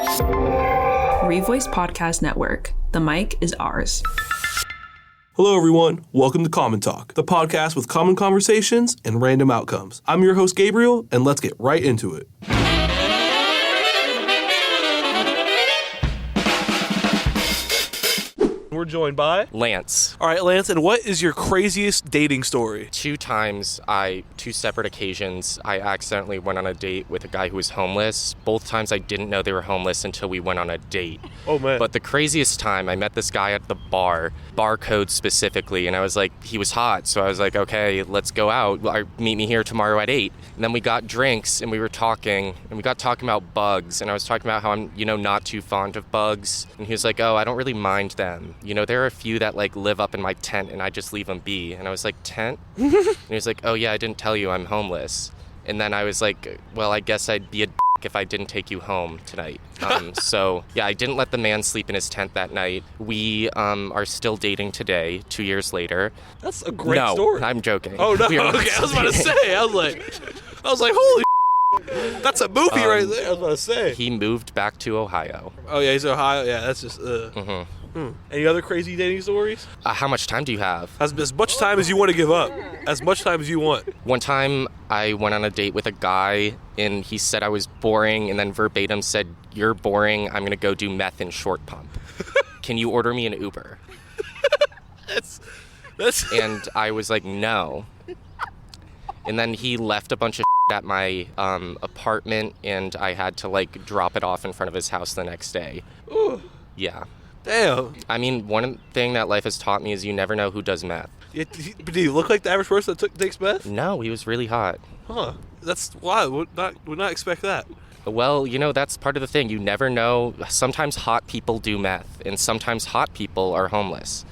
Revoice Podcast Network. The mic is ours. Hello, everyone. Welcome to Common Talk, the podcast with common conversations and random outcomes. I'm your host, Gabriel, and let's get right into it. We're joined by Lance. All right, Lance, and what is your craziest dating story? 2 separate occasions, I accidentally went on a date with a guy who was homeless. Both times I didn't know they were homeless until we went on a date. Oh, man. But the craziest time, I met this guy at the barcode specifically, and I was like, he was hot, so I was like, okay, let's go out. Meet me here tomorrow at 8. And then we got drinks, and we were talking, and we got talking about bugs, and I was talking about how I'm, not too fond of bugs. And he was like, oh, I don't really mind them. There are a few that live up in my tent and I just leave them be. And I was like, tent? And he was like, oh yeah, I didn't tell you I'm homeless. And then I was like, well, I guess I'd be a if I didn't take you home tonight. So yeah, I didn't let the man sleep in his tent that night. We are still dating today, 2 years later. That's a great story. No, I'm joking. Oh no, okay, I was about to say, I was like, holy that's a movie right there. I was about to say. He moved back to Ohio. Oh yeah, he's Ohio. Yeah, that's just Any other crazy dating stories? How much time do you have? As much time as you want to give up. As much time as you want. One time I went on a date with a guy and he said I was boring and then verbatim said, you're boring, I'm going to go do meth in Short Pump. Can you order me an Uber? That's And I was like, no. And then he left a bunch of at my apartment and I had to drop it off in front of his house the next day. Ooh. Yeah. Damn. I mean, one thing that life has taught me is you never know who does meth. But did he look like the average person that takes meth? No, he was really hot. Huh. That's why. Would not expect that. Well, that's part of the thing. You never know. Sometimes hot people do meth, and sometimes hot people are homeless.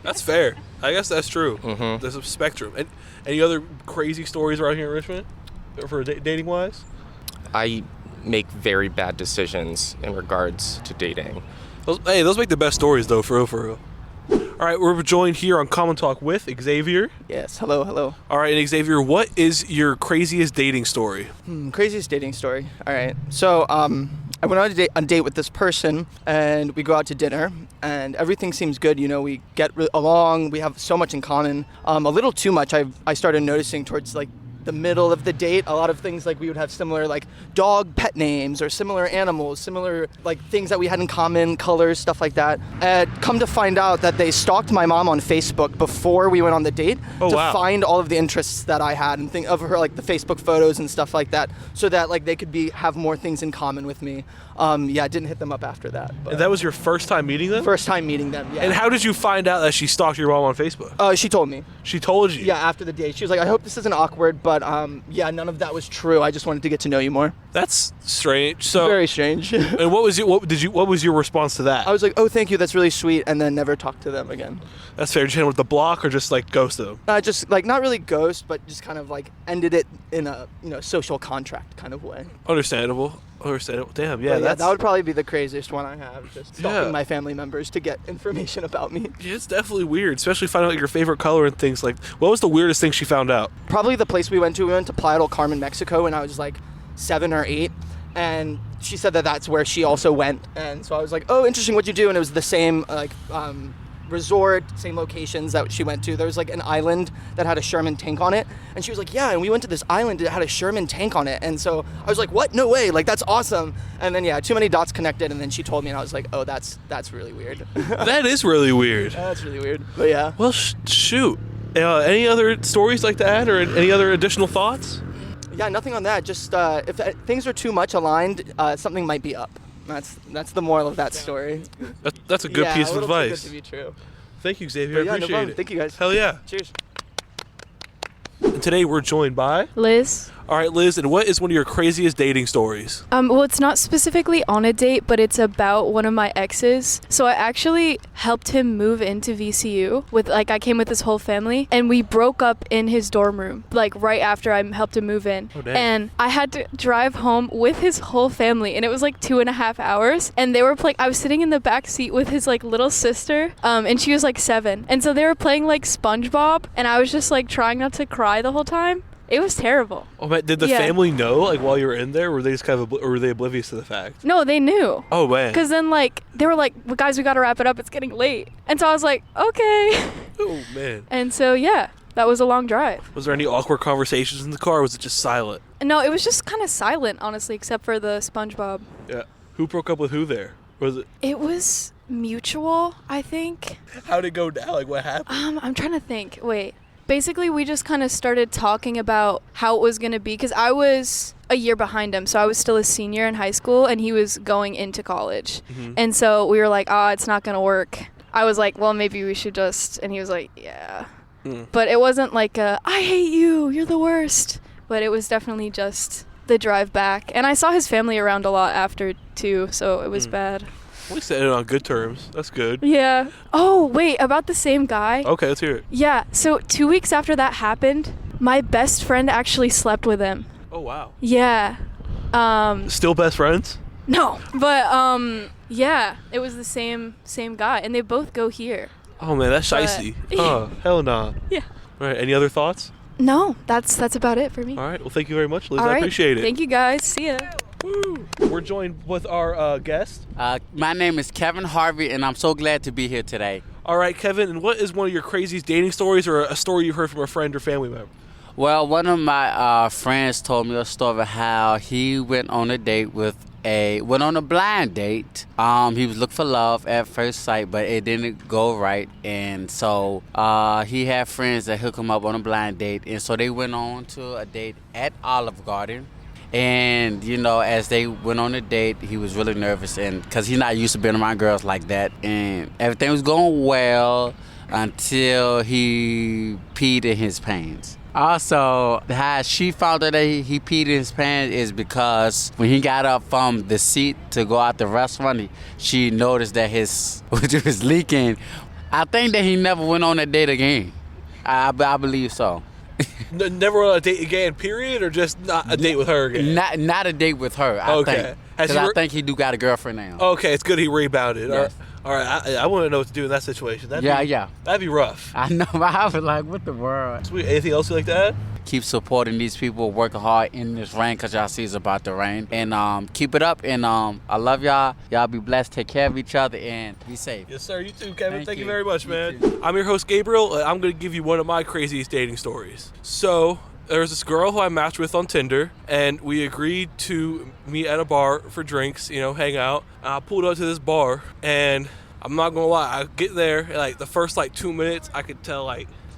That's fair. I guess that's true. Mm-hmm. There's a spectrum. And any other crazy stories around here in Richmond for dating-wise? I make very bad decisions in regards to dating. Those make the best stories, though, for real. All right, we're joined here on Common Talk with Xavier. Yes, hello. All right, and Xavier, what is your craziest dating story? Craziest dating story. All right, so I went on a date with this person, and we go out to dinner, and everything seems good. We get along. We have so much in common. A little too much. I started noticing towards the middle of the date, a lot of things we would have similar dog pet names or similar animals, similar things that we had in common, colors, stuff like that. And come to find out that they stalked my mom on Facebook before we went on the date find all of the interests that I had and think of her the Facebook photos and stuff like that, so that they could have more things in common with me. I didn't hit them up after that. And that was your first time meting them? First time meeting them, yeah. And how did you find out that she stalked your mom on Facebook? She told me. She told you? Yeah, after the date. She was like, I hope this isn't awkward, but none of that was true. I just wanted to get to know you more. That's strange. So very strange. And what was your response to that? I was like, oh, thank you, that's really sweet, and then never talked to them again. That's fair. Did you hit them with the block or just ghost them? Just not really ghost, but just kind of ended it in a social contract kind of way. Understandable. Damn, yeah, that would probably be the craziest one I have. Just stalking my family members to get information about me. Yeah, it's definitely weird, especially finding out your favorite color and things what was the weirdest thing she found out? Probably the place we went to. We went to Playa del Carmen, Mexico, when I was 7 or 8. And she said that that's where she also went. And so I was like, oh, interesting, what'd you do? And it was the same, resort, same locations that she went to. There was an island that had a Sherman tank on it, and she was like, yeah, and we went to this island that had a Sherman tank on it. And so I was like, what? No way, that's awesome. And then too many dots connected, and then she told me, and I was like, oh, that's really weird. That is really weird. That's really weird, but yeah. Well, shoot, any other stories like that, or any other additional thoughts? Yeah, nothing on that. Just if things are too much aligned, something might be up. That's the moral of that story. That's a good piece of advice. Too good to be true. Thank you, Xavier. I appreciate it. Thank you, guys. Hell yeah. Cheers. And today we're joined by Liz. All right, Liz, and what is one of your craziest dating stories? Well, it's not specifically on a date, but it's about one of my exes. So I actually helped him move into VCU with, I came with his whole family, and we broke up in his dorm room, right after I helped him move in. Oh, dang. And I had to drive home with his whole family, and it was 2.5 hours. And they were playing, I was sitting in the back seat with his little sister, and she was 7. And so they were playing SpongeBob, and I was just trying not to cry the whole time. It was terrible. Oh man, did the family know like while you were in there? Or were they just kind of or were they oblivious to the fact? No, they knew. Oh man. Because then like they were like, well, guys, we got to wrap it up. It's getting late. And so I was like, okay. Oh man. And so yeah, that was a long drive. Was there any awkward conversations in the car? Or was it just silent? No, it was just kind of silent, honestly, except for the SpongeBob. Yeah. Who broke up with who there? Was it? It was mutual, I think. How'd it go down? Like what happened? I'm trying to think. Wait. Basically, we just kind of started talking about how it was going to be because I was a year behind him. So I was still a senior in high school and he was going into college. Mm-hmm. And so we were like, it's not going to work. I was like, well, maybe we should just. And he was like, yeah. But it wasn't like I hate you. You're the worst. But it was definitely just the drive back. And I saw his family around a lot after, too. So it was bad. We said it on good terms. That's good. Yeah. Oh, wait, about the same guy? Okay, let's hear it. Yeah, so 2 weeks after that happened, my best friend actually slept with him. Oh, wow. Yeah. Still best friends? No, but, yeah, it was the same guy, and they both go here. Oh, man, that's shicey. Oh, hell nah. Yeah. All right, any other thoughts? No, that's about it for me. All right, well, thank you very much, Liz. All right. I appreciate it. Thank you, guys. See ya. Woo. We're joined with our guest. My name is Kevin Harvey, and I'm so glad to be here today. All right, Kevin, and what is one of your craziest dating stories or a story you've heard from a friend or family member? Well, one of my friends told me a story of how he went on a date went on a blind date. He was looking for love at first sight, but it didn't go right. And so he had friends that hooked him up on a blind date. And so they went on to a date at Olive Garden. And, you know, as they went on a date, he was really nervous and because he's not used to being around girls like that. And everything was going well until he peed in his pants. Also, how she found out that he peed in his pants is because when he got up from the seat to go out the restaurant, she noticed that his which was leaking. I think that he never went on a date again. I believe so. Never on a date again, period, or just not a date with her again? Not a date with her, I think. Because I think he do got a girlfriend now. Okay, it's good he rebounded. Yes. All right, I want to know what to do in that situation. That'd be rough. I know, I was like, what the world? Sweet. Anything else you like to add? Keep supporting these people, working hard in this rain because y'all see it's about to rain. And keep it up. And I love y'all. Y'all be blessed. Take care of each other and be safe. Yes, sir. You too, Kevin. Thank you very much, man. Too. I'm your host, Gabriel, and I'm going to give you one of my craziest dating stories. So there was this girl who I matched with on Tinder, and we agreed to meet at a bar for drinks, hang out. And I pulled up to this bar, and I'm not going to lie. I get there, and, the first, 2 minutes, I could tell,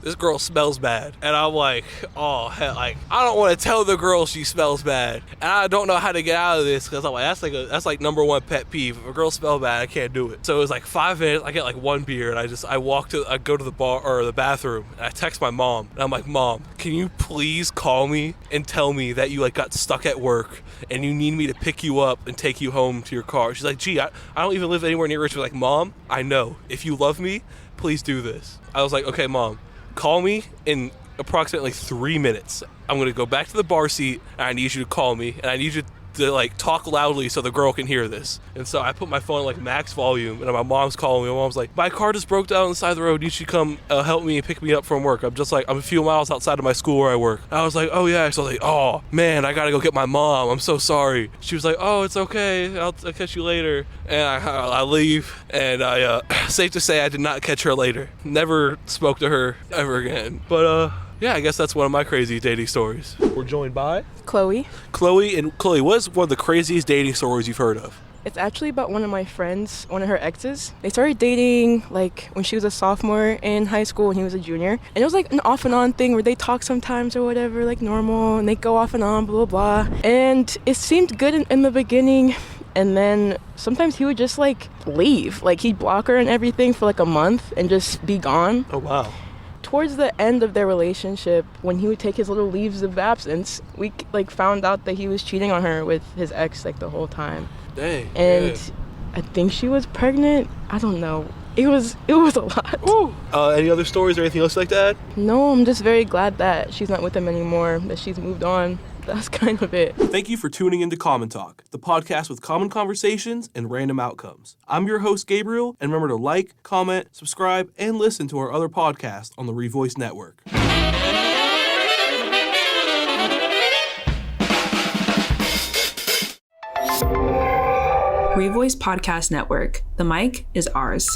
this girl smells bad. And I'm like, oh, hell, I don't want to tell the girl she smells bad. And I don't know how to get out of this because I'm like, that's number one pet peeve. If a girl smells bad, I can't do it. So it was 5 minutes. I get one beer and I go to the bar or the bathroom and I text my mom. And I'm like, Mom, can you please call me and tell me that you got stuck at work and you need me to pick you up and take you home to your car? She's like, gee, I don't even live anywhere near Richmond. Like, Mom, I know. If you love me, please do this. I was like, okay, Mom. Call me in approximately 3 minutes. I'm going to go back to the bar seat, and I need you to call me, and I need you to talk loudly so the girl can hear this. And so I put my phone at max volume, and my mom's calling me. My mom's like, my car just broke down on the side of the road. You should come help me and pick me up from work. I'm a few miles outside of my school where I work. I was like, oh yeah. So I was like, oh man, I got to go get my mom. I'm so sorry. She was like, oh, it's okay. I'll catch you later. And I leave, and safe to say I did not catch her later. Never spoke to her ever again. But yeah, I guess that's one of my crazy dating stories. We're joined by Chloe. Chloe, what is one of the craziest dating stories you've heard of? It's actually about one of my friends, one of her exes. They started dating when she was a sophomore in high school and he was a junior. And it was an off and on thing where they talk sometimes or whatever, normal, and they go off and on, blah, blah, blah. And it seemed good in the beginning. And then sometimes he would just leave. He'd block her and everything for a month and just be gone. Oh, wow. Towards the end of their relationship, when he would take his little leaves of absence, we found out that he was cheating on her with his ex the whole time. Dang. And yeah. I think she was pregnant. I don't know. It was a lot. Ooh. Any other stories or anything else like that? No, I'm just very glad that she's not with him anymore, that she's moved on. That's kind of it. Thank you for tuning into Common Talk, the podcast with common conversations and random outcomes. I'm your host, Gabriel, and remember to like, comment, subscribe, and listen to our other podcasts on the Revoice Network. Revoice Podcast Network. The mic is ours.